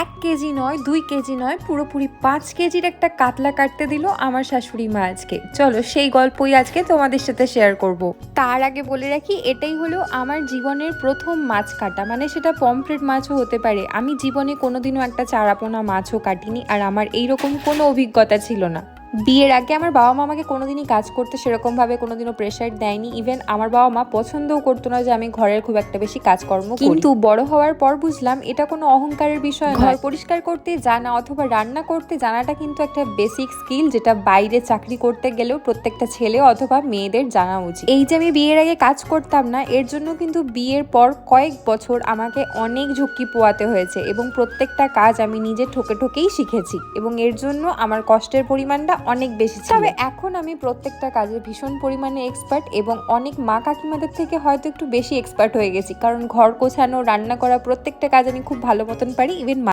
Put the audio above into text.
1 KG নয় 2 KG নয় পুরোপুরি 5 কেজির একটা কাতলা কাটতে দিল আমার শাশুড়ি মা আজকে। চলো সেই গল্পই আজকে তোমাদের সাথে শেয়ার করব। তার আগে বলে রাখি, এটাই হলো আমার জীবনের প্রথম মাছ কাটা, মানে সেটা পমফ্রেট মাছও হতে পারে। আমি জীবনে কোনোদিনও একটা চারাপোনা মাছও কাটিনি, আর আমার এইরকম কোনো অভিজ্ঞতা ছিল না। বিয়ের আগে আমার বাবা মা আমাকে কোনোদিনই কাজ করতে সেরকমভাবে কোনোদিনও প্রেশার দেয়নি। ইভেন আমার বাবা মা পছন্দও করতো না যে আমি ঘরের খুব একটা বেশি কাজকর্ম করি। কিন্তু বড় হওয়ার পর বুঝলাম এটা কোনো অহংকারের বিষয় নয়। ঘর পরিষ্কার করতে জানা অথবা রান্না করতে জানাটা কিন্তু একটা বেসিক স্কিল, যেটা বাইরে চাকরি করতে গেলেও প্রত্যেকটা ছেলে অথবা মেয়েদের জানা উচিত। এই যে আমি বিয়ের আগে কাজ করতাম না, এর জন্য কিন্তু বিয়ের পর কয়েক বছর আমাকে অনেক ঝুঁকি পোয়াতে হয়েছে, এবং প্রত্যেকটা কাজ আমি নিজে ঠকে ঠকেই শিখেছি, এবং এর জন্য আমার কষ্টের পরিমাণটা অনেক বেশি ছিল। তবে এখন আমি প্রত্যেকটা কাজে ভীষণ পরিমাণে এক্সপার্ট, এবং অনেক মা কাকিমাদের থেকে হয়তো একটু বেশি এক্সপার্ট হয়ে গেছি, কারণ ঘর গোছানো, রান্না করা প্রত্যেকটা কাজ আমি খুব ভালো মতন পারি। ইভেন